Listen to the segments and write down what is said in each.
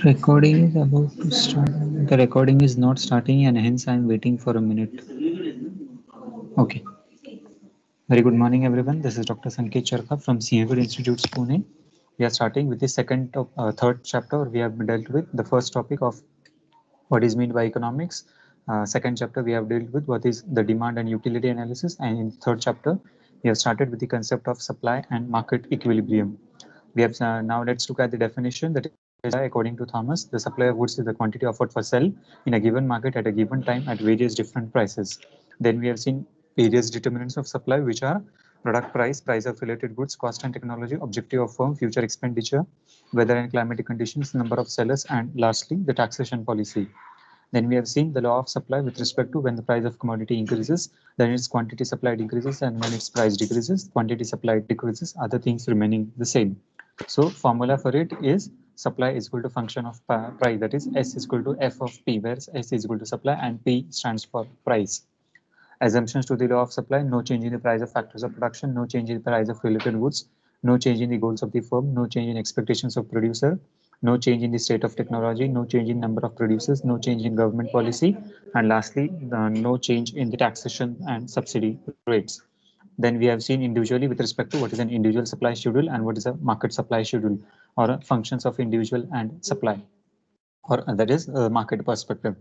Recording is about to start. The recording is not starting, and hence I am waiting for a minute. Okay. Very good morning, everyone. This is Dr. Sanket Charka from CMB Institutes, Pune. We are starting with the third chapter. We have dealt with the first topic of what is meant by economics. Second chapter, we have dealt with what is the demand and utility analysis. And in third chapter, we have started with the concept of supply and market equilibrium. We have now let's look at the definition that is according to Thomas, the supply of goods is the quantity offered for sale in a given market at a given time at various different prices. Then we have seen various determinants of supply, which are product price, price of related goods, cost and technology, objective of firm, future expenditure, weather and climatic conditions, number of sellers, and lastly, the taxation policy. Then we have seen the law of supply with respect to when the price of commodity increases, then its quantity supplied increases, and when its price decreases, quantity supplied decreases, other things remaining the same. So formula for it is supply is equal to function of price, that is S is equal to F of P, where S is equal to supply and P stands for price. Assumptions to the law of supply: no change in the price of factors of production, no change in the price of related goods, no change in the goals of the firm, no change in expectations of producer, no change in the state of technology, no change in number of producers, no change in government policy, and lastly, no change in the taxation and subsidy rates. Then we have seen individually with respect to what is an individual supply schedule and what is a market supply schedule, or functions of individual and supply, or that is market perspective.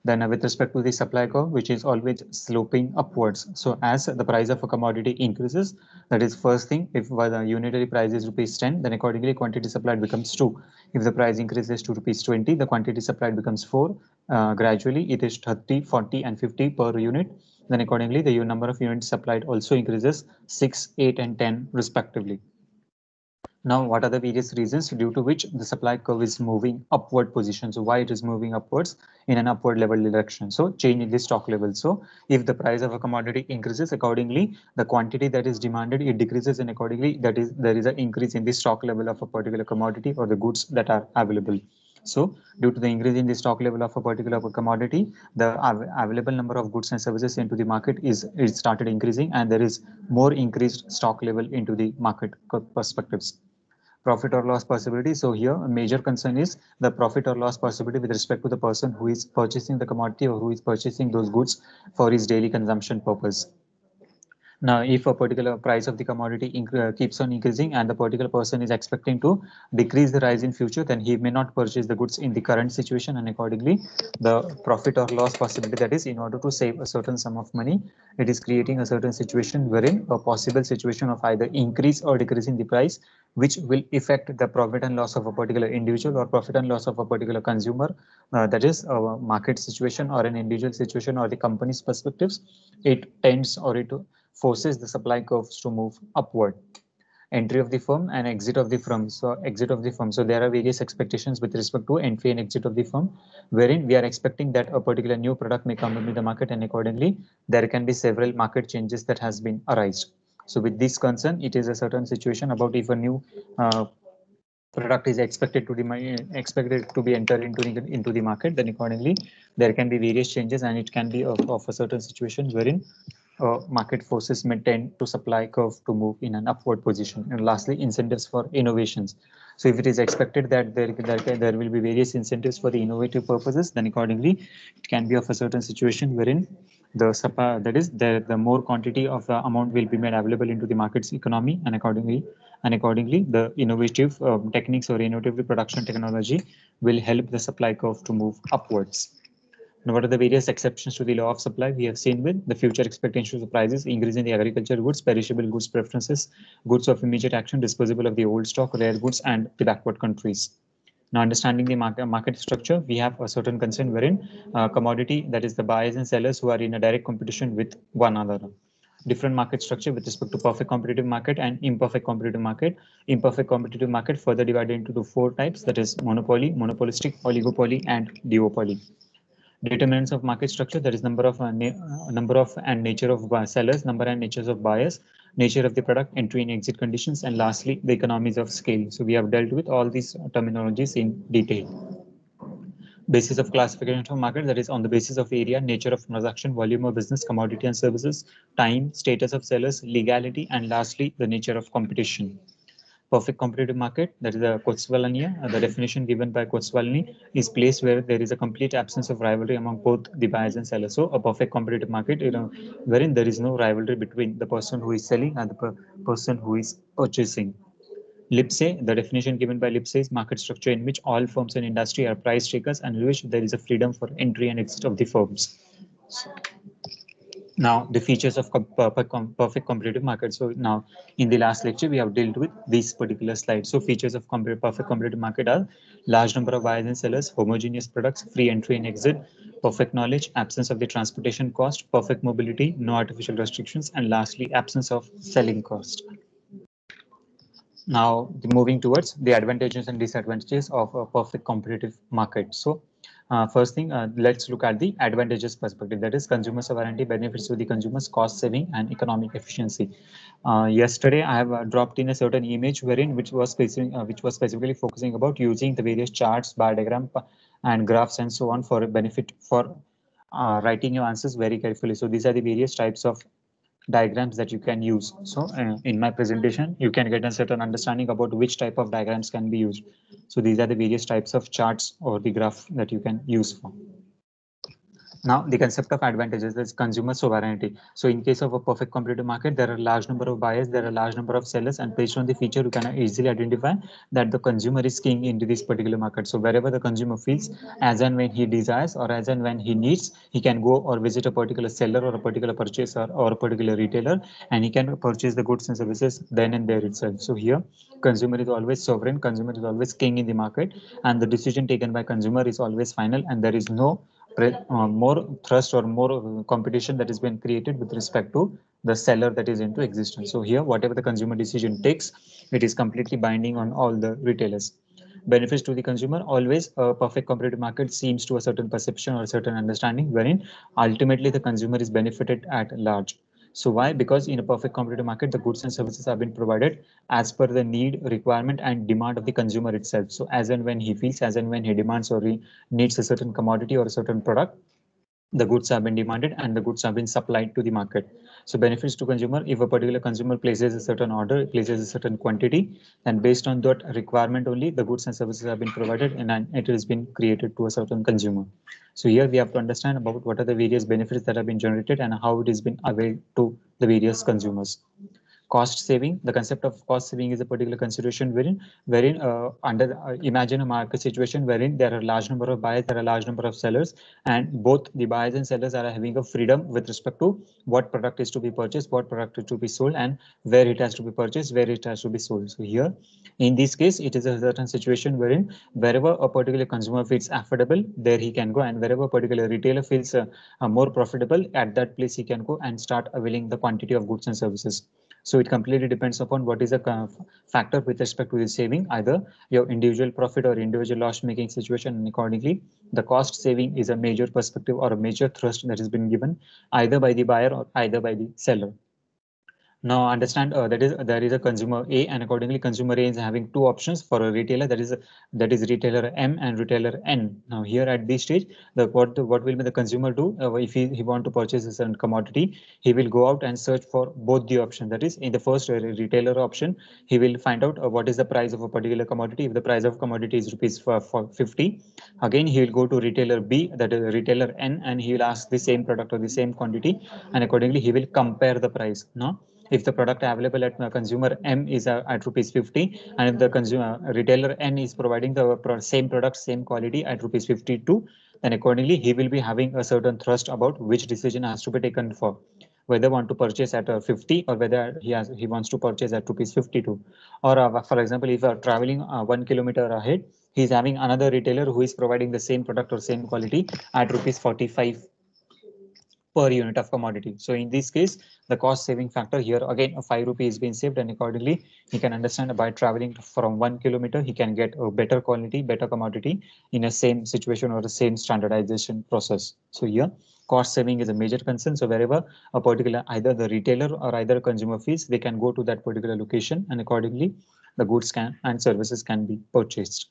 Then with respect to the supply curve, which is always sloping upwards. So as the price of a commodity increases, that is first thing, if the unitary price is rupees 10, then accordingly quantity supplied becomes 2. If the price increases to rupees 20, the quantity supplied becomes 4. Gradually, it is 30, 40, and 50 per unit. Then accordingly, the number of units supplied also increases 6, 8, and 10 respectively. Now, what are the various reasons due to which the supply curve is moving upward position? So why it is moving upwards in an upward level direction? So change in the stock level. So if the price of a commodity increases, accordingly, the quantity that is demanded, it decreases, and accordingly, that is there is an increase in the stock level of a particular commodity or the goods that are available. So due to the increase in the stock level of a particular commodity, the available number of goods and services into the market is started increasing, and there is more increased stock level into the market perspectives. Profit or loss possibility. So here a major concern is the profit or loss possibility with respect to the person who is purchasing the commodity or who is purchasing those goods for his daily consumption purpose. Now, if a particular price of the commodity keeps on increasing and the particular person is expecting to decrease the rise in future, then he may not purchase the goods in the current situation, and accordingly, the profit or loss possibility, that is, in order to save a certain sum of money, it is creating a certain situation wherein a possible situation of either increase or decrease in the price, which will affect the profit and loss of a particular individual or profit and loss of a particular consumer, that is a market situation or an individual situation or the company's perspectives. It tends or it forces the supply curves to move upward. Entry of the firm and exit of the firm. So exit of the firm. So there are various expectations with respect to entry and exit of the firm, wherein we are expecting that a particular new product may come into the market, and accordingly there can be several market changes that has been arised. So with this concern, it is a certain situation about if a new product is expected to be entered into the market, then accordingly there can be various changes, and it can be of a certain situation wherein market forces may tend to supply curve to move in an upward position. And lastly, incentives for innovations. So if it is expected that there will be various incentives for the innovative purposes, then accordingly it can be of a certain situation wherein the supply, that is the more quantity of the amount will be made available into the market's economy, and accordingly the innovative techniques or innovative production technology will help the supply curve to move upwards. Now, what are the various exceptions to the law of supply? We have seen with the future expectations of prices, increase in the agricultural goods, perishable goods preferences, goods of immediate action, disposable of the old stock, rare goods, and the backward countries. Now, understanding the market structure, we have a certain concern wherein commodity, that is the buyers and sellers who are in a direct competition with one another. Different market structure with respect to perfect competitive market and imperfect competitive market. Imperfect competitive market further divided into the 4 types, that is monopoly, monopolistic, oligopoly, and duopoly. Determinants of market structure, that is number of and nature of sellers, number and natures of buyers, nature of the product, entry and exit conditions, and lastly the economies of scale. So we have dealt with all these terminologies in detail. Basis of classification of market, that is on the basis of area, nature of transaction, volume of business, commodity and services, time, status of sellers, legality, and lastly the nature of competition. Perfect competitive market, that is a Kutzwalania. The definition given by Kutzwalny is place where there is a complete absence of rivalry among both the buyers and sellers. So a perfect competitive market, wherein there is no rivalry between the person who is selling and the person who is purchasing. Lipse, the definition given by Lipse is market structure in which all firms in industry are price takers and in which there is a freedom for entry and exit of the firms. Now, the features of perfect competitive market. So now, in the last lecture, we have dealt with these particular slides. So features of perfect competitive market are large number of buyers and sellers, homogeneous products, free entry and exit, perfect knowledge, absence of the transportation cost, perfect mobility, no artificial restrictions, and lastly, absence of selling cost. Now, moving towards the advantages and disadvantages of a perfect competitive market. So, first thing, let's look at the advantages perspective. That is, consumer sovereignty benefits to the consumers, cost saving, and economic efficiency. Yesterday, I have dropped in a certain image wherein which was specifically focusing about using the various charts, bar diagram, and graphs, and so on for a benefit for writing your answers very carefully. So these are the various types of diagrams that you can use. So in my presentation, you can get a certain understanding about which type of diagrams can be used. So these are the various types of charts or the graph that you can use for. Now, the concept of advantages is consumer sovereignty. So in case of a perfect competitive market, there are a large number of buyers, there are a large number of sellers, and based on the feature, you can easily identify that the consumer is keying into this particular market. So wherever the consumer feels, as and when he desires or as and when he needs, he can go or visit a particular seller or a particular purchaser or a particular retailer, and he can purchase the goods and services then and there itself. So here, consumer is always sovereign, consumer is always king in the market, and the decision taken by consumer is always final, and there is no more thrust or more competition that has been created with respect to the seller that is into existence. So here, whatever the consumer decision takes, it is completely binding on all the retailers. Benefits to the consumer, always a perfect competitive market seems to a certain perception or a certain understanding wherein ultimately the consumer is benefited at large. So why? Because in a perfect competitive market, the goods and services have been provided as per the need, requirement, and demand of the consumer itself. So as and when he feels, as and when he demands or he needs a certain commodity or a certain product, the goods have been demanded and the goods have been supplied to the market. So benefits to consumer, if a particular consumer places a certain order, places a certain quantity, then based on that requirement only, the goods and services have been provided and it has been created to a certain consumer. So here we have to understand about what are the various benefits that have been generated and how it has been availed to the various consumers. Cost saving, the concept of cost saving is a particular consideration wherein imagine a market situation wherein there are a large number of buyers, there are a large number of sellers, and both the buyers and sellers are having a freedom with respect to what product is to be purchased, what product is to be sold, and where it has to be purchased, where it has to be sold. So here in this case, it is a certain situation wherein wherever a particular consumer feels affordable, there he can go, and wherever a particular retailer feels more profitable, at that place he can go and start availing the quantity of goods and services. So it completely depends upon what is a factor with respect to the saving, either your individual profit or individual loss making situation, and accordingly, the cost saving is a major perspective or a major thrust that has been given either by the buyer or either by the seller. Now understand that is there is a consumer A, and accordingly consumer A is having two options for a retailer, that is retailer M and retailer N. Now here at this stage, what will the consumer do if he want to purchase a certain commodity? He will go out and search for both the options. That is, in the first retailer option, he will find out what is the price of a particular commodity. If the price of commodity is rupees for 50, again he will go to retailer B, that is retailer N, and he will ask the same product or the same quantity, and accordingly he will compare the price. Now if the product available at consumer M is at rupees 50, and if the consumer retailer N is providing the same product, same quality at rupees 52, then accordingly he will be having a certain thrust about which decision has to be taken for whether want to purchase at 50 or whether he wants to purchase at rupees 52. Or for example, if you are traveling 1 kilometer ahead, he is having another retailer who is providing the same product or same quality at rupees 45 per unit of commodity. So in this case, the cost saving factor here again, a 5 rupees is being saved, and accordingly he can understand by traveling from 1 kilometer, he can get a better quality, better commodity in a same situation or the same standardization process. So here cost saving is a major concern. So wherever a particular either the retailer or either consumer feels, they can go to that particular location, and accordingly the goods can and services can be purchased.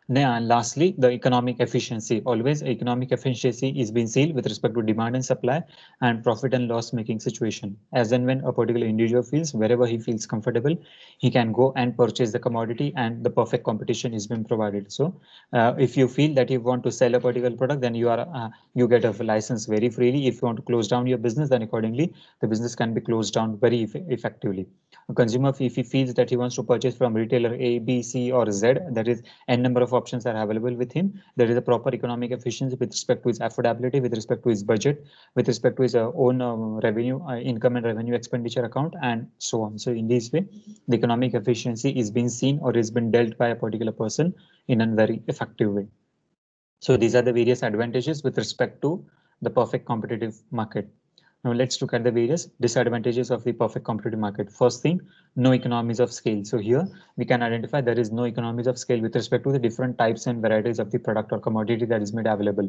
Then lastly, the economic efficiency. Always economic efficiency is being seen with respect to demand and supply and profit and loss making situation. As and when a particular individual feels, wherever he feels comfortable, he can go and purchase the commodity and the perfect competition is being provided. So if you feel that you want to sell a particular product, then you get a license very freely. If you want to close down your business, then accordingly, the business can be closed down very effectively. A consumer, if he feels that he wants to purchase from retailer A, B, C, or Z, that is n number of options are available with him. There is a proper economic efficiency with respect to his affordability, with respect to his budget, with respect to his own revenue, income and revenue expenditure account, and so on. So in this way, the economic efficiency is being seen or is being dealt by a particular person in a very effective way. So these are the various advantages with respect to the perfect competitive market. Now let's look at the various disadvantages of the perfect competitive market. First thing, no economies of scale. So here we can identify there is no economies of scale with respect to the different types and varieties of the product or commodity that is made available.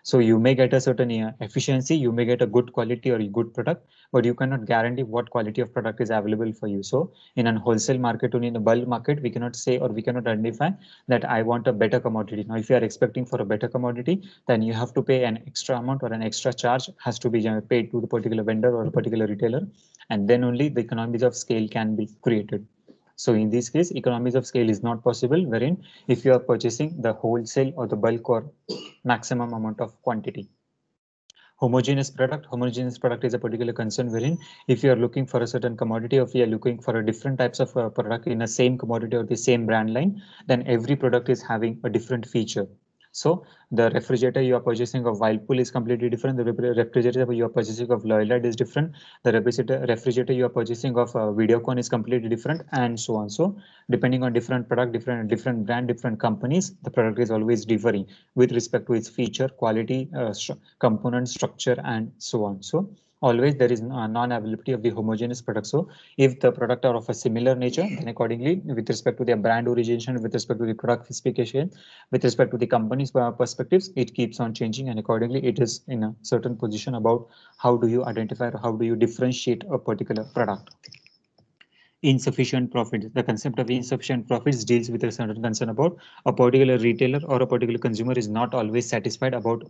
So you may get a certain efficiency, you may get a good quality or a good product, but you cannot guarantee what quality of product is available for you. So in a wholesale market or in a bulk market, we cannot say or we cannot identify that I want a better commodity. Now, if you are expecting for a better commodity, then you have to pay an extra amount or an extra charge has to be paid to the particular vendor or a particular retailer, and then only the economies of scale can be created. So in this case, economies of scale is not possible, wherein if you are purchasing the wholesale or the bulk or maximum amount of quantity. Homogeneous product is a particular concern wherein if you are looking for a certain commodity or if you are looking for a different types of product in a same commodity or the same brand line, then every product is having a different feature. So the refrigerator you are purchasing of Whirlpool is completely different. The refrigerator you are purchasing of Lloyd is different. The refrigerator you are purchasing of Videocon is completely different, and so on. So depending on different product, different brand, different companies, the product is always differing with respect to its feature, quality, component structure, and so on. So always there is non-availability of the homogeneous product. So if the product are of a similar nature, then accordingly with respect to their brand origination, with respect to the product specification, with respect to the company's perspectives, it keeps on changing, and accordingly it is in a certain position about how do you identify or how do you differentiate a particular product. Insufficient profits. The concept of insufficient profits deals with a certain concern about a particular retailer or a particular consumer is not always satisfied about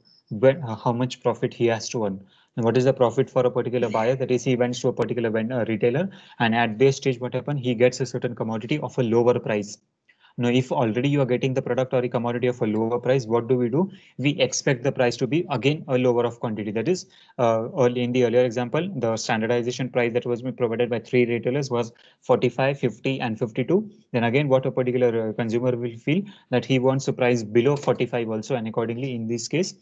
how much profit he has to earn. And what is the profit for a particular buyer? That is, he went to a particular retailer, and at this stage, what happened? He gets a certain commodity of a lower price. Now, if already you are getting the product or a commodity of a lower price, what do? We expect the price to be again a lower of quantity. That is, in the earlier example, the standardization price that was provided by three retailers was 45, 50, and 52. Then again, what a particular consumer will feel that he wants a price below 45 also, and accordingly, in this case,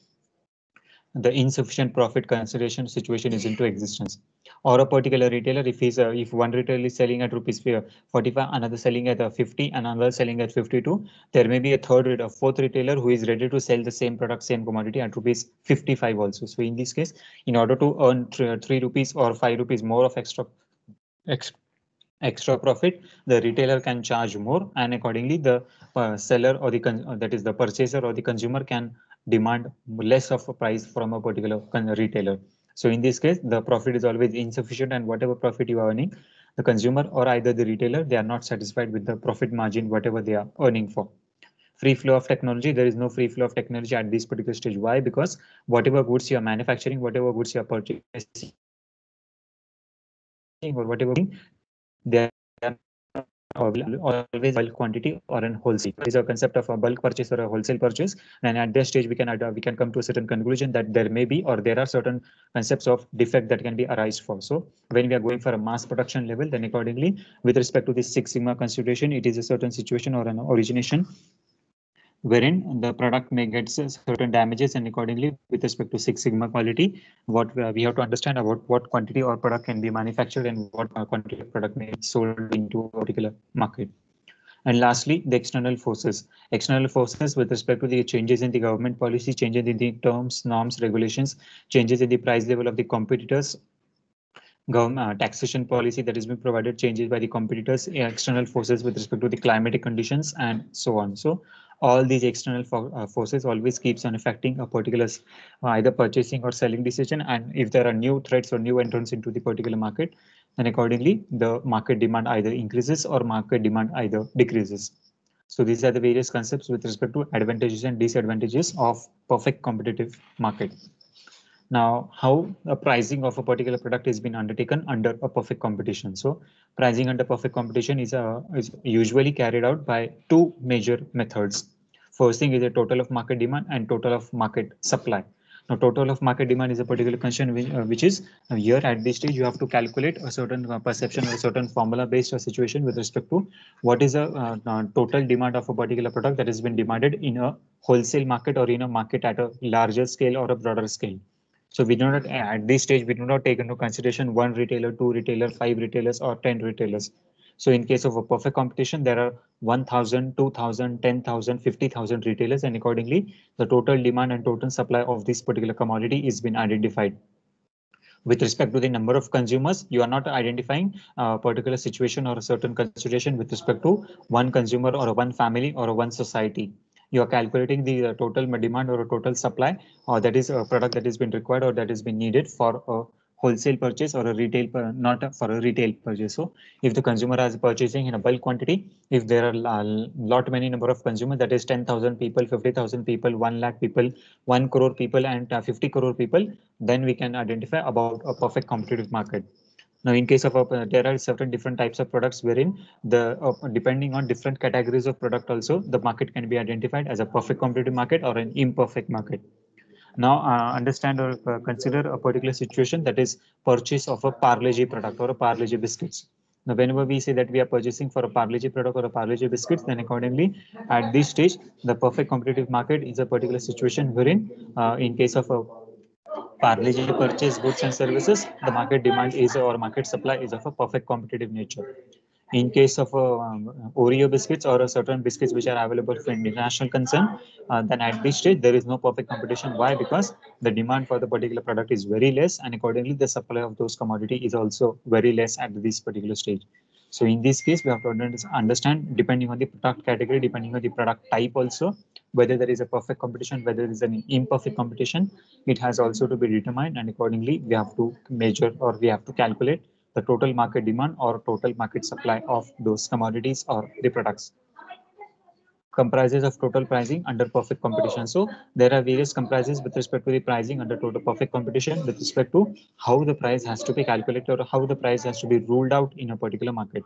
the insufficient profit consideration situation is into existence. Or a particular retailer, if one retailer is selling at rupees 45, another selling at 50, and another selling at 52, there may be a fourth retailer who is ready to sell the same product, same commodity at rupees 55 also. So in this case, in order to earn 3 rupees or 5 rupees more of extra profit, the retailer can charge more, and accordingly the seller or that is the purchaser or the consumer can demand less of a price from a particular retailer. So in this case, the profit is always insufficient, and whatever profit you are earning, the consumer or either the retailer, they are not satisfied with the profit margin whatever they are earning for. Free flow of technology. There is no free flow of technology at this particular stage. Why? Because whatever goods you are manufacturing, whatever goods you are purchasing or whatever, they are always bulk quantity or an wholesale. There is a concept of a bulk purchase or a wholesale purchase, and at this stage we can come to a certain conclusion that there may be or there are certain concepts of defect that can be arised for. So when we are going for a mass production level, then accordingly with respect to this Six Sigma consideration, it is a certain situation or an origination wherein the product may get certain damages, and accordingly with respect to Six Sigma quality, what we have to understand about what quantity or product can be manufactured and what quantity of product may be sold into a particular market. And lastly, the external forces. External forces with respect to the changes in the government policy, changes in the terms, norms, regulations, changes in the price level of the competitors, government taxation policy that has been provided, changes by the competitors, external forces with respect to the climatic conditions, and so on. So all these external forces always keeps on affecting a particular either purchasing or selling decision. And if there are new threats or new entrants into the particular market, then accordingly the market demand either increases or market demand either decreases. So these are the various concepts with respect to advantages and disadvantages of perfect competitive market. Now, how the pricing of a particular product is been undertaken under a perfect competition. So pricing under perfect competition is usually carried out by two major methods. First thing is a total of market demand and total of market supply. Now, total of market demand is a particular concern which is here at this stage you have to calculate a certain perception or a certain formula based situation with respect to what is a total demand of a particular product that has been demanded in a wholesale market or in a market at a larger scale or a broader scale. So we do not, at this stage, we do not take into consideration one retailer, two retailer, five retailers, or 10 retailers. So in case of a perfect competition, there are 1,000, 2,000, 10,000, 50,000 retailers, and accordingly, the total demand and total supply of this particular commodity is been identified. With respect to the number of consumers, you are not identifying a particular situation or a certain consideration with respect to one consumer or one family or one society. You are calculating the total demand or a total supply, or that is a product that has been required or that has been needed for a wholesale purchase or a retail, not for a retail purchase. So if the consumer is purchasing in a bulk quantity, if there are lot many number of consumers, that is 10,000 people, 50,000 people, 1 lakh people, 1 crore people, and 50 crore people, then we can identify about a perfect competitive market. Now, in case of there are certain different types of products wherein the depending on different categories of product also, the market can be identified as a perfect competitive market or an imperfect market. Now, understand or consider a particular situation, that is purchase of a Parle-G product or a Parle-G biscuits. Now, whenever we say that we are purchasing for a Parle-G product or a Parle-G biscuits, then accordingly, at this stage, the perfect competitive market is a particular situation wherein, in case of a Parle-G purchase goods and services, the market demand is or market supply is of a perfect competitive nature. In case of Oreo biscuits or a certain biscuits which are available for international concern, then at this stage there is no perfect competition. Why? Because the demand for the particular product is very less, and accordingly the supply of those commodity is also very less at this particular stage. So in this case, we have to understand, depending on the product category, depending on the product type also, whether there is a perfect competition, whether there is an imperfect competition, it has also to be determined, and accordingly we have to measure or we have to calculate the total market demand or total market supply of those commodities or the products. Comprises of total pricing under perfect competition. So there are various comprises with respect to the pricing under total perfect competition with respect to how the price has to be calculated or how the price has to be ruled out in a particular market.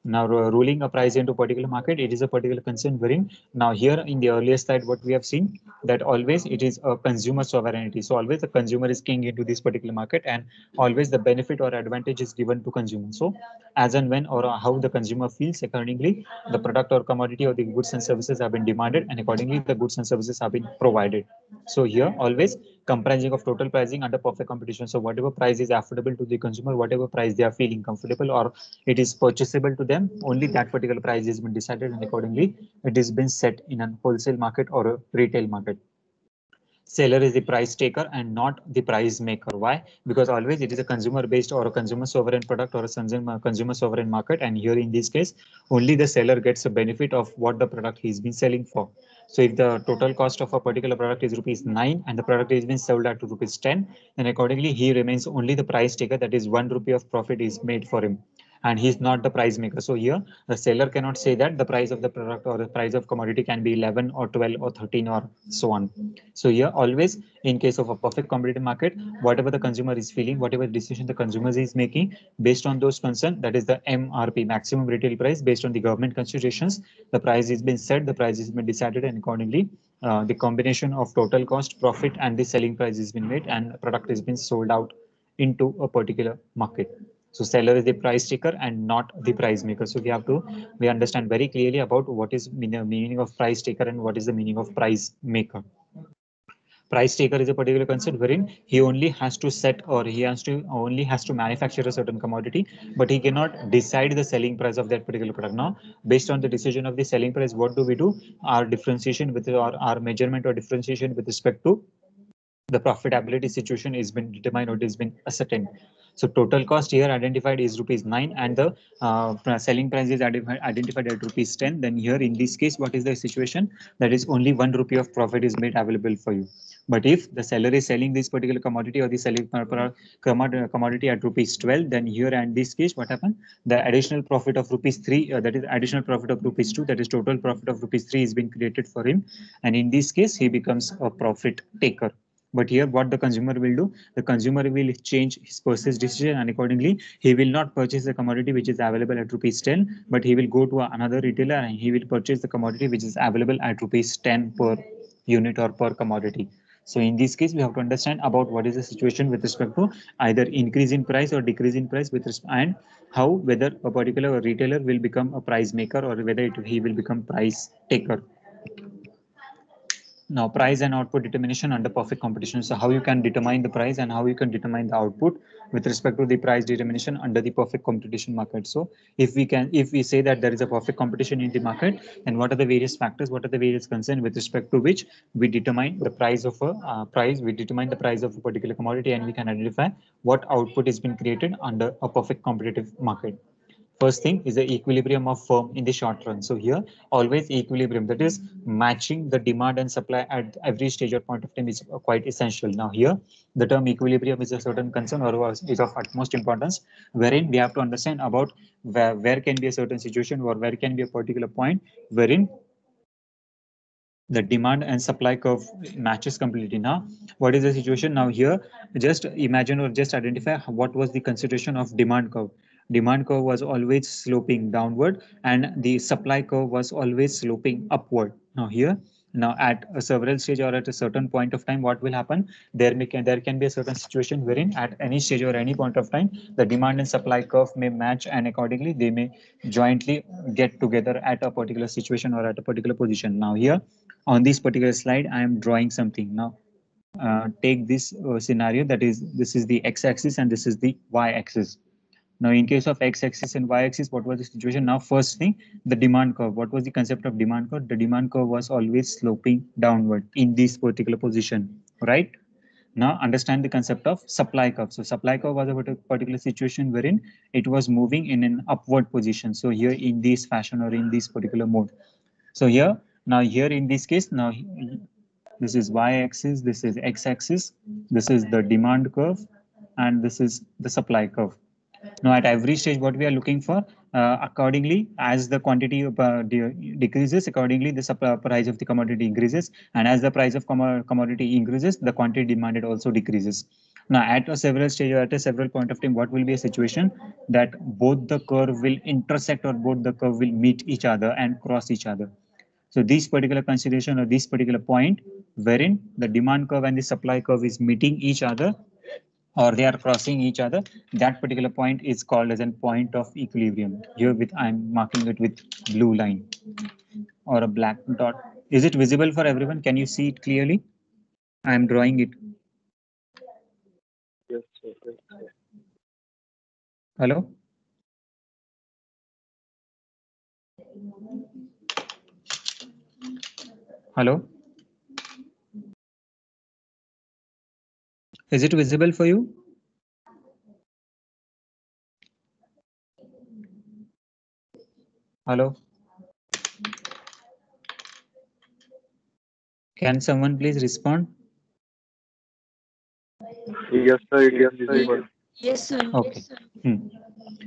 Now, ruling a price into particular market, it is a particular concern wherein now here in the earlier slide, what we have seen that always it is a consumer sovereignty. So always the consumer is king into this particular market, and always the benefit or advantage is given to consumer. So as and when or how the consumer feels, accordingly, the product or commodity or the goods and services have been demanded, and accordingly the goods and services have been provided. So here always comprising of total pricing under perfect competition. So whatever price is affordable to the consumer, whatever price they are feeling comfortable or it is purchasable to them, only that particular price has been decided, and accordingly it has been set in a wholesale market or a retail market. Seller is the price taker and not the price maker. Why? Because always it is a consumer based or a consumer sovereign product or a consumer sovereign market, and here in this case only the seller gets a benefit of what the product he's been selling for. So if the total cost of a particular product is rupees 9 and the product is been sold at rupees 10, then accordingly he remains only the price taker, that is 1 rupee of profit is made for him, and he's not the price maker. So here the seller cannot say that the price of the product or the price of commodity can be 11 or 12 or 13 or so on. So here always in case of a perfect competitive market, whatever the consumer is feeling, whatever decision the consumer is making based on those concern, that is the MRP, maximum retail price, based on the government considerations, the price has been set, the price has been decided, and accordingly the combination of total cost, profit, and the selling price has been made, and product has been sold out into a particular market. So seller is the price taker and not the price maker. So we understand very clearly about what is meaning of price taker and what is the meaning of price maker. Price taker is a particular concept wherein he only has to set or he has to only has to manufacture a certain commodity, but he cannot decide the selling price of that particular product. Now, based on the decision of the selling price, what do we do? Our differentiation with our measurement or differentiation with respect to the profitability situation has been determined or it has been ascertained. So total cost here identified is rupees 9 and the selling price is identified at rupees 10. Then here in this case, what is the situation? That is only 1 rupee of profit is made available for you. But if the seller is selling this particular commodity or the selling commodity at rupees 12, then here and this case, what happened? The additional profit of rupees 3, that is additional profit of rupees 2, that is total profit of rupees 3 is being created for him. And in this case, he becomes a profit taker. But here what the consumer will do, the consumer will change his purchase decision, and accordingly he will not purchase the commodity which is available at rupees 10, but he will go to another retailer and he will purchase the commodity which is available at rupees 10 per unit or per commodity. So in this case, we have to understand about what is the situation with respect to either increase in price or decrease in price with respect, and how whether a particular retailer will become a price maker or whether he will become price taker. Now, price and output determination under perfect competition. So how you can determine the price and how you can determine the output with respect to the price determination under the perfect competition market. So if we say that there is a perfect competition in the market, then what are the various factors, what are the various concerns with respect to which we determine the price of a we determine the price of a particular commodity, and we can identify what output has been created under a perfect competitive market. First thing is the equilibrium of firm in the short run. So here always equilibrium, that is matching the demand and supply at every stage or point of time, is quite essential. Now here the term equilibrium is a certain concern or is of utmost importance, wherein we have to understand about where can be a certain situation or where can be a particular point wherein the demand and supply curve matches completely. Now what is the situation? Now here just imagine or just identify what was the consideration of demand curve. Demand curve was always sloping downward and the supply curve was always sloping upward. Now here, now at a several stage or at a certain point of time, what will happen? There can be a certain situation wherein at any stage or any point of time the demand and supply curve may match, and accordingly they may jointly get together at a particular situation or at a particular position. Now here on this particular slide I am drawing something. Now take this scenario, that is this is the x-axis and this is the y-axis. Now in case of x-axis and y-axis, what was the situation? Now first thing, the demand curve. What was the concept of demand curve? The demand curve was always sloping downward in this particular position, right? Now understand the concept of supply curve. So supply curve was a particular situation wherein it was moving in an upward position. So here in this fashion or in this particular mode. So here, now here in this case, now this is y-axis, this is x-axis, this is the demand curve, and this is the supply curve. Now at every stage, what we are looking for, accordingly, as the quantity decreases, accordingly the supply price of the commodity increases, and as the price of commodity increases, the quantity demanded also decreases. Now at a several stage or at a several point of time, what will be a situation that both the curve will intersect or both the curve will meet each other and cross each other. So this particular consideration or this particular point wherein the demand curve and the supply curve is meeting each other or they are crossing each other, that particular point is called as a point of equilibrium. Here with I'm marking it with blue line or a black dot. Is it visible for everyone? Can you see it clearly? I'm drawing it. Yes, sir. Yes, sir. Hello? Hello? Is it visible for you? Hello? Can someone please respond? Yes, sir. It is visible. Yes, sir. Okay. Hmm.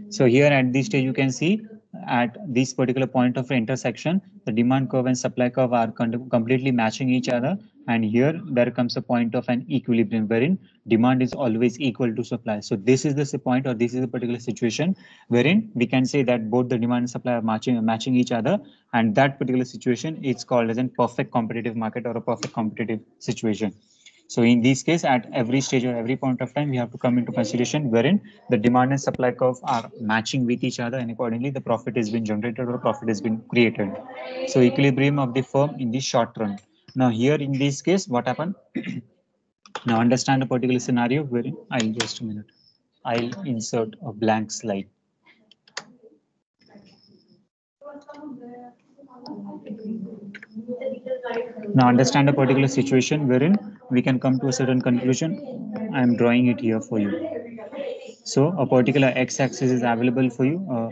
So here at this stage, you can see at this particular point of intersection, the demand curve and supply curve are completely matching each other. And here there comes a point of an equilibrium wherein demand is always equal to supply. So this is the point, or this is a particular situation wherein we can say that both the demand and supply are matching each other. And that particular situation is called as a perfect competitive market or a perfect competitive situation. So in this case, at every stage or every point of time, we have to come into consideration wherein the demand and supply curve are matching with each other, and accordingly the profit has been generated or profit has been created. So equilibrium of the firm in the short run. Now here in this case, what happened? Now understand a particular scenario wherein I'll just a minute. I'll insert a blank slide. Now understand a particular situation wherein we can come to a certain conclusion. I am drawing it here for you. So a particular x-axis is available for you.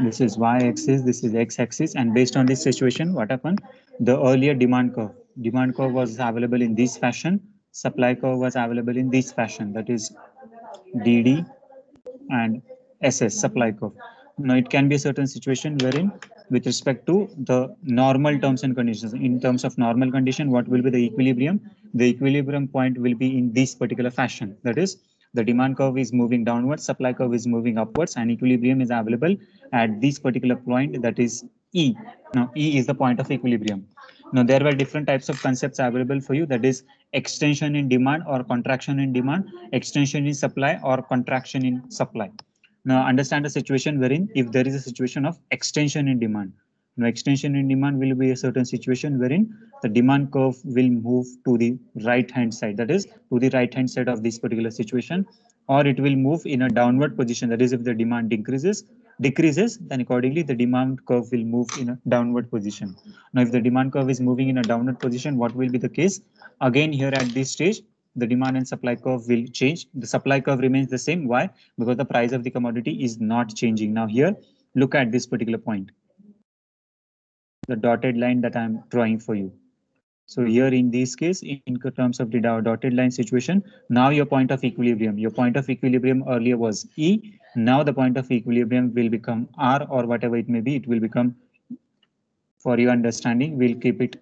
This is y-axis, this is x-axis, and based on this situation, what happened? The earlier demand curve was available in this fashion, supply curve was available in this fashion, that is DD and SS, supply curve. Now it can be a certain situation wherein with respect to the normal terms and conditions, in terms of normal condition, what will be the equilibrium? The equilibrium point will be in this particular fashion, that is the demand curve is moving downwards, supply curve is moving upwards, and equilibrium is available at this particular point, that is E. Now E is the point of equilibrium. Now there were different types of concepts available for you, that is extension in demand or contraction in demand, extension in supply or contraction in supply. Now understand the situation wherein if there is a situation of extension in demand. Now extension in demand will be a certain situation wherein the demand curve will move to the right hand side, that is to the right hand side of this particular situation, or it will move in a downward position, that is if the demand decreases, then accordingly the demand curve will move in a downward position. Now if the demand curve is moving in a downward position, what will be the case? Again here at this stage, the demand and supply curve will change. The supply curve remains the same. Why? Because the price of the commodity is not changing. Now here, look at this particular point, the dotted line that I'm drawing for you. So here in this case, in terms of the dotted line situation, now your point of equilibrium earlier was E. Now the point of equilibrium will become R, or whatever it may be, it will become, for your understanding, we'll keep it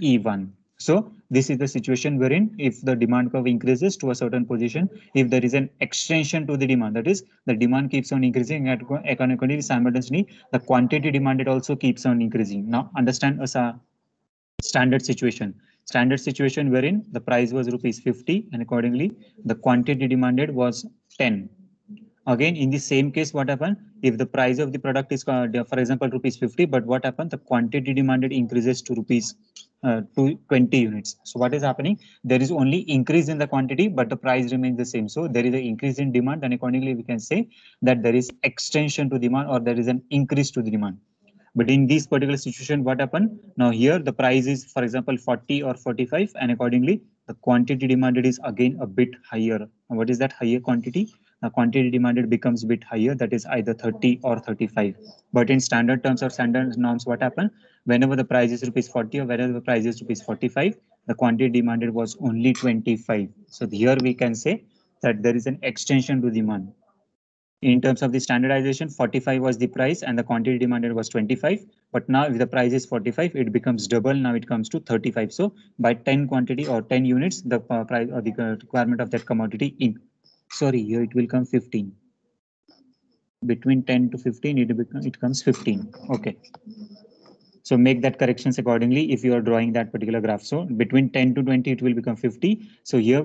E1. So this is the situation wherein if the demand curve increases to a certain position, if there is an extension to the demand, that is the demand keeps on increasing at economically simultaneously, the quantity demanded also keeps on increasing. Now understand a standard situation wherein the price was rupees 50 and accordingly the quantity demanded was 10. Again in the same case, what happened if the price of the product is for example rupees 50, but what happened, the quantity demanded increases to rupees to 20 units. So what is happening, there is only increase in the quantity but the price remains the same. So there is an increase in demand, and accordingly we can say that there is extension to demand or there is an increase to the demand. But in this particular situation, what happened? Now here the price is, for example, 40 or 45, and accordingly the quantity demanded is again a bit higher. And what is that higher quantity? The quantity demanded becomes a bit higher, that is either 30 or 35. But in standard terms or standard norms, what happened? Whenever the price is rupees 40 or whenever the price is rupees 45, the quantity demanded was only 25. So here we can say that there is an extension to demand. In terms of the standardization, 45 was the price and the quantity demanded was 25. But now if the price is 45, it becomes double. Now it comes to 35. So by 10 quantity or 10 units, the price or the requirement of that commodity here it will come 15. Between 10 to 15, it comes 15. Okay. So make that corrections accordingly if you are drawing that particular graph. So between 10 to 20, it will become 50. So here,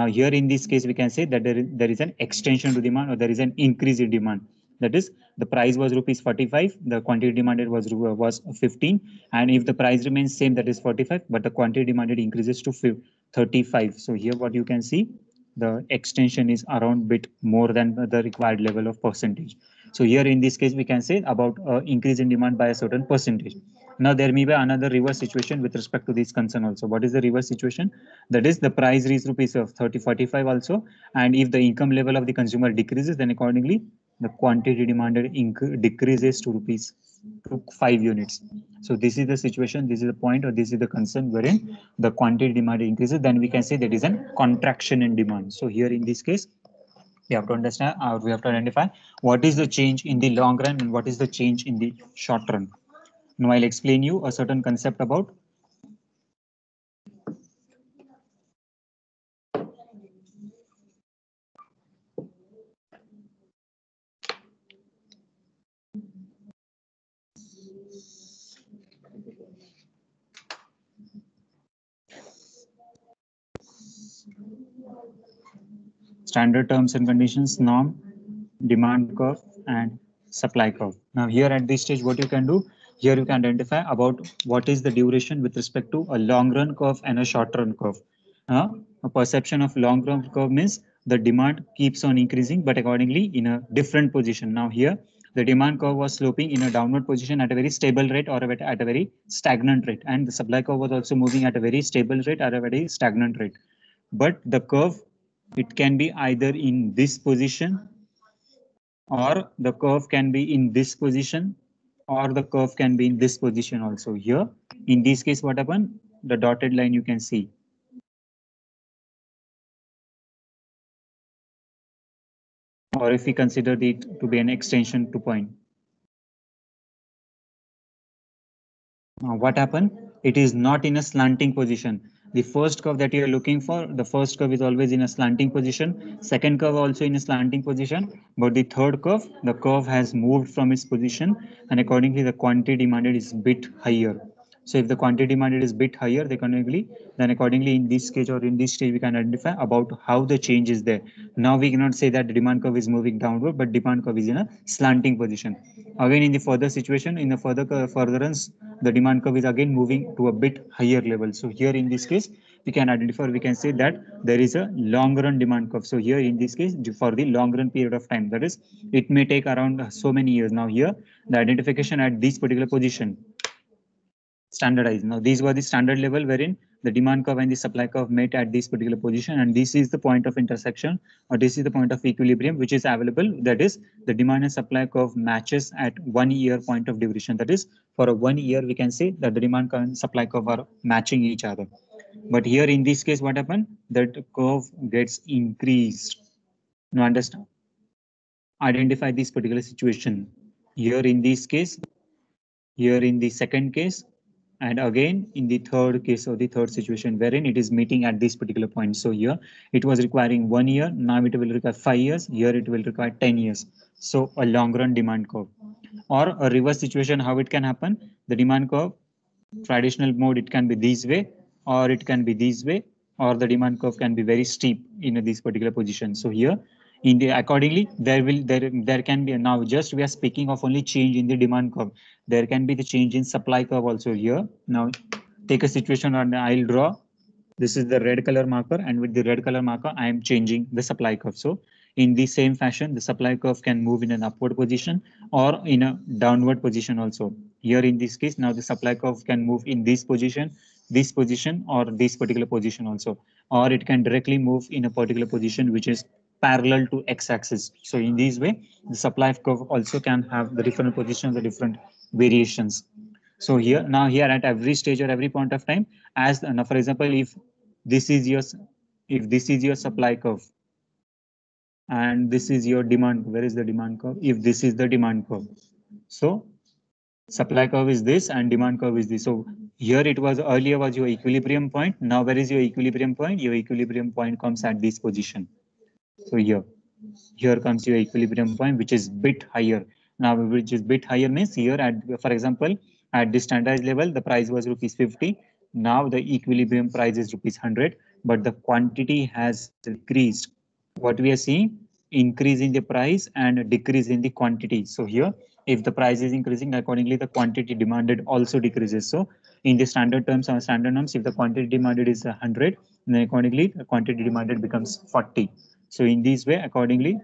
here in this case, we can say that there is an extension to demand or there is an increase in demand. That is, the price was rupees 45, the quantity demanded was 15. And if the price remains same, that is 45, but the quantity demanded increases to 35. So here what you can see, the extension is around bit more than the required level of percentage. So here in this case, we can say about increase in demand by a certain percentage. Now there may be another reverse situation with respect to this concern also. What is the reverse situation? That is the price is rupees of 30, 45 also. And if the income level of the consumer decreases, then accordingly, the quantity demanded decreases to rupees to 5 units. So this is the situation, this is the point, or this is the concern wherein the quantity demand increases, then we can say there is a contraction in demand. So here in this case, we have to understand, we have to identify what is the change in the long run and what is the change in the short run. Now I'll explain you a certain concept about standard terms and conditions, norm, demand curve, and supply curve. Now here at this stage, what you can do, here you can identify about what is the duration with respect to a long run curve and a short run curve. A perception of long run curve means the demand keeps on increasing, but accordingly in a different position. Now here, the demand curve was sloping in a downward position at a very stable rate or at a very stagnant rate. And the supply curve was also moving at a very stable rate or a very stagnant rate. But the curve It can be either in this position, or the curve can be in this position, or the curve can be in this position also. Here, in this case, what happened? The dotted line you can see. Or if we consider it to be an extension to point. Now what happened? It is not in a slanting position. The first curve that you are looking for, the first curve is always in a slanting position. Second curve also in a slanting position. But the third curve, the curve has moved from its position, and accordingly the quantity demanded is bit higher. So if the quantity demanded is bit higher, then accordingly in this case or in this stage we can identify about how the change is there. Now we cannot say that the demand curve is moving downward, but demand curve is in a slanting position. Again, in the further situation, in the furtherance, the demand curve is again moving to a bit higher level. So here in this case, we can identify, we can say that there is a long run demand curve. So here in this case, for the long run period of time, that is, it may take around so many years. Now here, the identification at this particular position, standardized. Now these were the standard level wherein the demand curve and the supply curve met at this particular position, and this is the point of intersection, or this is the point of equilibrium which is available. That is, the demand and supply curve matches at 1 year point of duration. That is, for a 1 year we can say that the demand curve and supply curve are matching each other. But here in this case, what happened? That curve gets increased. Now understand, identify this particular situation. Here in this case, here in the second case, and again in the third case or the third situation wherein it is meeting at this particular point. So here it was requiring 1 year, now it will require 5 years, here it will require 10 years. So a long run demand curve. Or a reverse situation, how it can happen? The demand curve, traditional mode, it can be this way, or it can be this way, or the demand curve can be very steep in this particular position. So here in the accordingly there can be, now just we are speaking of only change in the demand curve, there can be the change in supply curve also here. Now take a situation, and I'll draw, this is the red color marker, and with the red color marker I am changing the supply curve. So in the same fashion, the supply curve can move in an upward position or in a downward position also. Here in this case, now the supply curve can move in this position, or this particular position also, or it can directly move in a particular position which is parallel to x-axis. So in this way, the supply curve also can have the different positions, the different variations. So here, now here at every stage or every point of time, as now for example, this is your if this is your supply curve and this is your demand, where is the demand curve? If this is the demand curve, so supply curve is this and demand curve is this. So here it was, earlier was your equilibrium point. Now where is your equilibrium point? Your equilibrium point comes at this position. So here comes your equilibrium point, which is bit higher. Now which is bit higher means here at, for example, at the standardized level the price was rupees 50. Now the equilibrium price is rupees 100, but the quantity has decreased. What we are seeing, increase in the price and decrease in the quantity. So here, if the price is increasing, accordingly the quantity demanded also decreases. So in the standard terms or standard norms, if the quantity demanded is 100, then accordingly the quantity demanded becomes 40. So in this way, accordingly,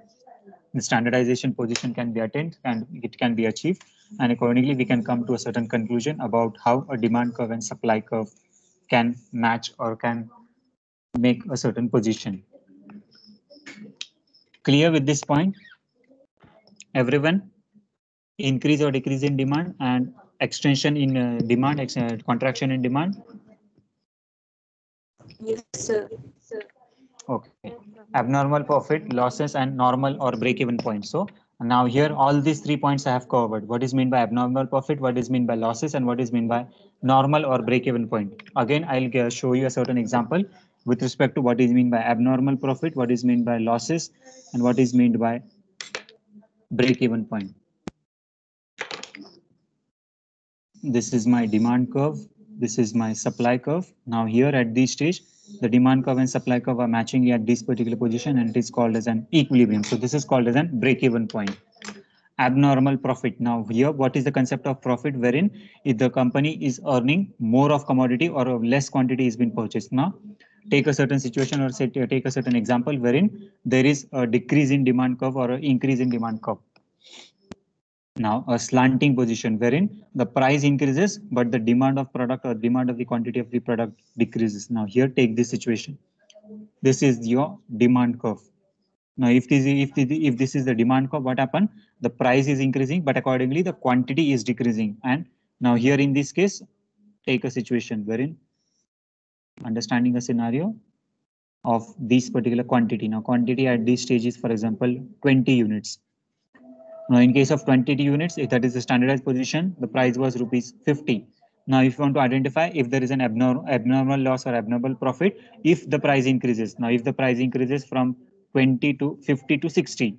the standardization position can be attained and it can be achieved, and accordingly we can come to a certain conclusion about how a demand curve and supply curve can match or can make a certain position. Clear with this point, everyone? Increase or decrease in demand and extension in demand, contraction in demand. Yes, sir. Okay. Abnormal profit, losses, and normal or break-even point. So now here all these 3 points I have covered. What is meant by abnormal profit, what is meant by losses, and what is meant by normal or break-even point. Again, I'll show you a certain example with respect to what is meant by abnormal profit, what is meant by losses, and what is meant by break-even point. This is my demand curve. This is my supply curve. Now here at this stage, the demand curve and supply curve are matching at this particular position, and it is called as an equilibrium. So this is called as an break-even point. Abnormal profit. Now here, what is the concept of profit? Wherein if the company is earning more of commodity or less quantity is being purchased. Now take a certain situation, or say take a certain example wherein there is a decrease in demand curve or an increase in demand curve. Now a slanting position wherein the price increases but the demand of product or demand of the quantity of the product decreases. Now here take this situation. This is your demand curve. Now, if this is the demand curve, what happened? The price is increasing, but accordingly the quantity is decreasing. And now here in this case, take a situation wherein understanding a scenario of this particular quantity. Now, quantity at this stage is, for example, 20 units. Now, in case of 20 units, if that is the standardized position, the price was rupees 50. Now, if you want to identify if there is an abnormal loss or abnormal profit, if the price increases. Now, if the price increases from 20 to 50 to 60,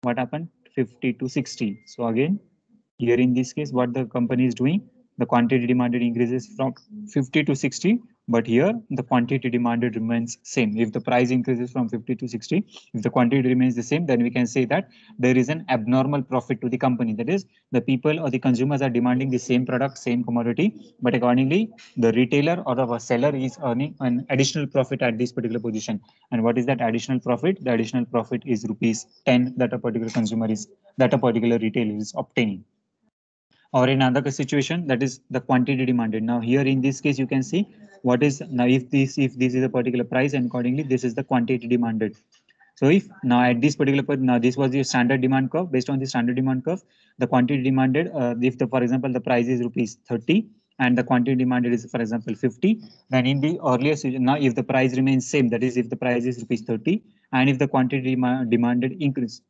what happened? 50 to 60. So again, here in this case, what the company is doing, the quantity demanded increases from 50 to 60, but here the quantity demanded remains same. If the price increases from 50 to 60, if the quantity remains the same, then we can say that there is an abnormal profit to the company. That is, the people or the consumers are demanding the same product, same commodity, but accordingly, the retailer or the seller is earning an additional profit at this particular position. And what is that additional profit? The additional profit is rupees 10 that a particular consumer is, that a particular retailer is obtaining. Or in another situation, that is the quantity demanded. Now here in this case, you can see what is, now if this is a particular price, and accordingly this is the quantity demanded. So if now at this particular point, now this was the standard demand curve. Based on the standard demand curve, the quantity demanded, if the, for example, the price is rupees 30 and the quantity demanded is, for example, 50, then in the earlier situation, now if the price remains same, that is if the price is rupees 30 and if the quantity demanded increase,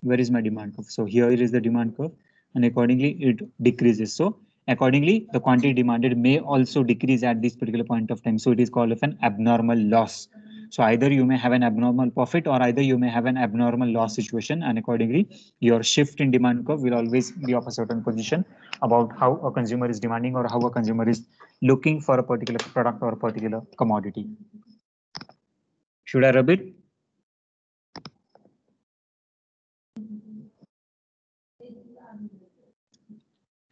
where is my demand curve? So here is the demand curve, and accordingly it decreases. So accordingly, the quantity demanded may also decrease at this particular point of time. So it is called of an abnormal loss. So either you may have an abnormal profit or either you may have an abnormal loss situation, and accordingly your shift in demand curve will always be of a certain position about how a consumer is demanding or how a consumer is looking for a particular product or a particular commodity. Should I rub it?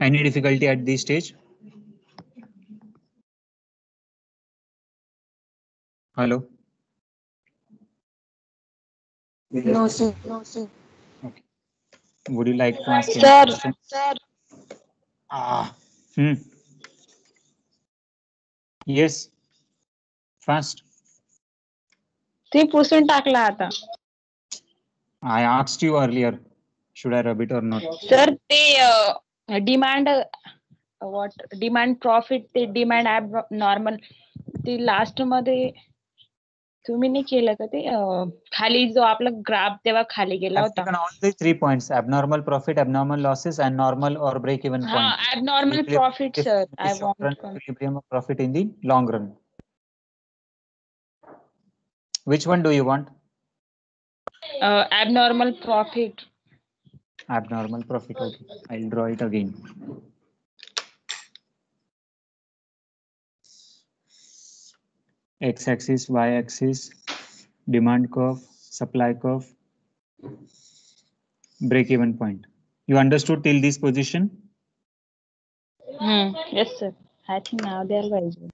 Any difficulty at this stage? Hello? No, sir. Okay. Would you like to ask any Sir, question? Ah. Hmm. Yes. Fast. ते पुसून टाकला आता. I asked you earlier. Should I rub it or not? Sir ते demand what demand profit ते demand app normal ते last मध्ये तुम्ही नाही केलं का ते खाली जो आपला ग्राफ तेव्हा खाली गेला I've होता. taken all the 3 points: abnormal profit, abnormal losses, and normal or break-even हा point. Abnormal profit sir I Short run want equilibrium of profit in the long run. Which one do you want? Abnormal profit. Abnormal profit. Okay. I'll draw it again. X-axis, Y-axis, demand curve, supply curve, break-even point. You understood till this position? Yes sir I think नाव द्यायला पाहिजे.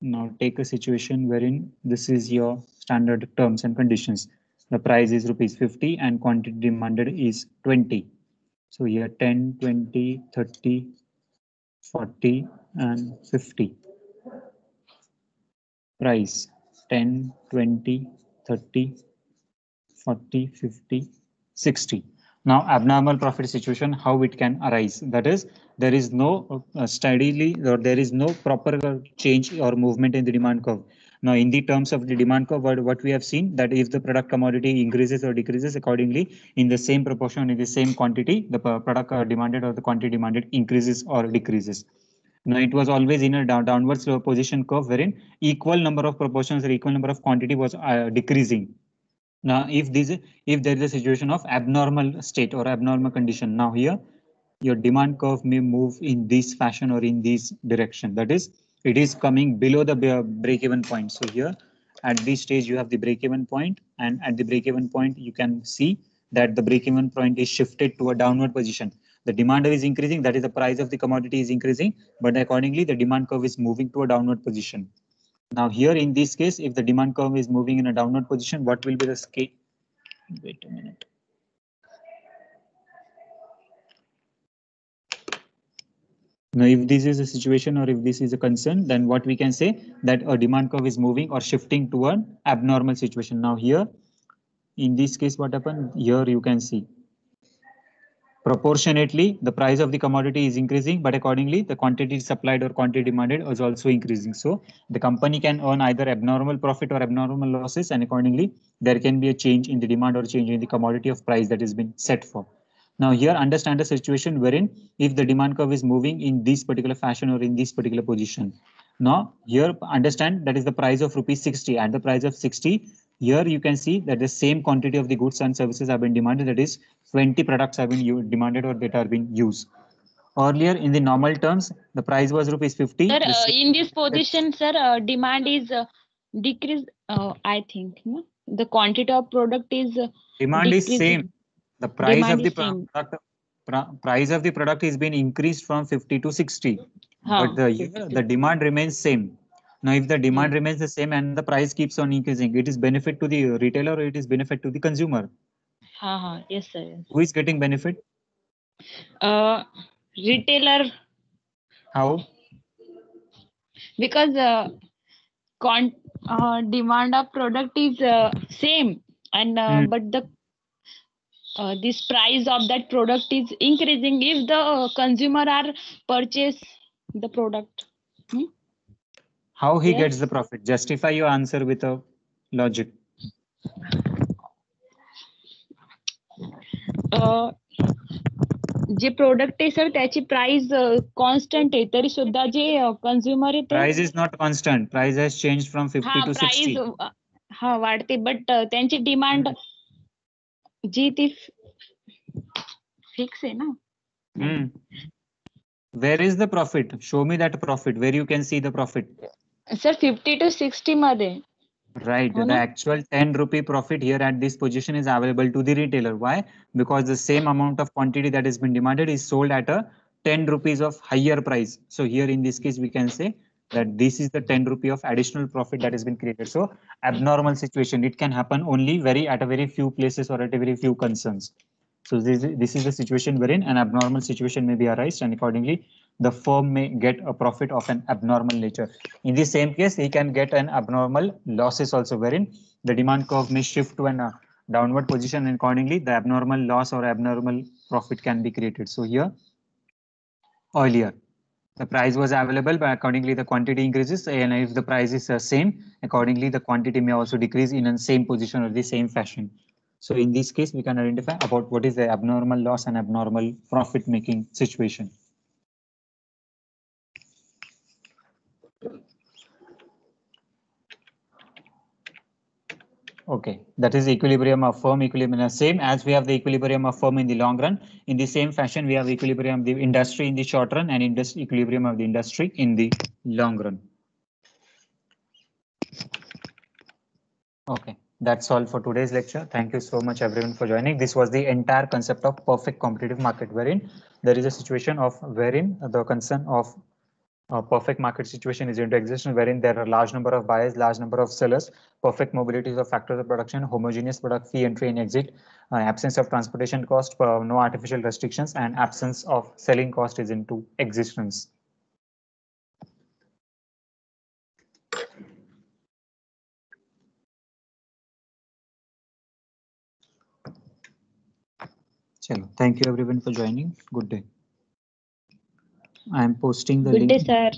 Now take a situation wherein this is your standard terms and conditions. The price is rupees 50 and quantity demanded is 20. So here 10, 20, 30, 40 and 50. Price 10, 20, 30, 40, 50, 60. Now abnormal profit situation, how it can arise? That is, there is no steadily, or there is no proper change or movement in the demand curve. Now in the terms of the demand curve, what we have seen, that if the product commodity increases or decreases accordingly in the same proportion, in the same quantity, the product demanded or the quantity demanded increases or decreases. Now it was always in a downward slope position curve wherein equal number of proportions or equal number of quantity was decreasing. Now, if there is a situation of abnormal state or abnormal condition, now here your demand curve may move in this fashion or in this direction. That is, it is coming below the break-even point. So here at this stage you have the break-even point, and at the break-even point you can see that the break-even point is shifted to a downward position. The demand is increasing, that is the price of the commodity is increasing, but accordingly the demand curve is moving to a downward position. Now here in this case, if the demand curve is moving in a downward position, what will be the scale? Wait a minute. Now, if this is a situation or if this is a concern, then what we can say that a demand curve is moving or shifting to an abnormal situation. Now here, in this case, what happened? Here you can see proportionately the price of the commodity is increasing, but accordingly the quantity supplied or quantity demanded is also increasing. So the company can earn either abnormal profit or abnormal losses, and accordingly there can be a change in the demand or change in the commodity of price that has been set for. Now here understand a situation wherein if the demand curve is moving in this particular fashion or in this particular position. Now here understand that is the price of rupees 60. At the price of 60, here you can see that the same quantity of the goods and services have been demanded, that is 20 products have been demanded or that are being used. Earlier in the normal terms, the price was rupees 50. Sir, in this position, sir, demand is decreased. I think no? The quantity of product is Demand is decreasing. same. The price Demand of the is same. price of the product is been increased from 50 to 60, but the demand remains same. Now, if the demand remains the same and the price keeps on increasing, it is benefit to the retailer or it is benefit to the consumer. Yes, sir. Yes. Who is getting benefit? Retailer. How? Because demand of product is same, and but the this price of that product is increasing if the consumer are purchase the product. How he Yes. gets the profit? Justify your answer with a logic. J product आहे sir त्याची price constant आहे तरी सुद्धा जे consumer आहे ते Price is not constant. Price has changed from 50 to 60. हा वाढते but त्यांची डिमांड जी ती फिक्स आहे ना. Where is the profit? Show me that profit. Where you can see the profit? Sir, 50 to 60 मध्ये. Right. The actual 10 rupee profit here at this position is available to the retailer. Why? Because the same amount of quantity that has been demanded is sold at a 10 rupees of higher price. So here in this case, we can say that this is the 10 rupee of additional profit that has been created. So abnormal situation, it can happen only at a very few places or at a very few concerns. So this is the situation wherein an abnormal situation may be arise, and accordingly the firm may get a profit of an abnormal nature. In the same case, he can get an abnormal losses also, wherein the demand curve may shift to an downward position, and accordingly the abnormal loss or abnormal profit can be created. So here, earlier, the price was available, but accordingly the quantity increases, and if the price is same, accordingly the quantity may also decrease in the same position or the same fashion. So in this case, we can identify about what is the abnormal loss and abnormal profit making situation. Okay, that is the equilibrium of firm equilibrium. Same as we have the equilibrium of firm in the long run. In the same fashion, we have equilibrium of the industry in the short run and equilibrium of the industry in the long run. Okay, that's all for today's lecture. Thank you so much everyone for joining. This was the entire concept of perfect competitive market, wherein there is a situation of wherein the concern of perfect market situation is into existence, wherein there are large number of buyers, large number of sellers, perfect mobility of factors of production, homogeneous product fee entry and exit, absence of transportation cost, no artificial restrictions, and absence of selling cost is into existence. Thank you everyone for joining. Good day. I am posting the link. Good day, sir.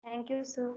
Thank you, sir.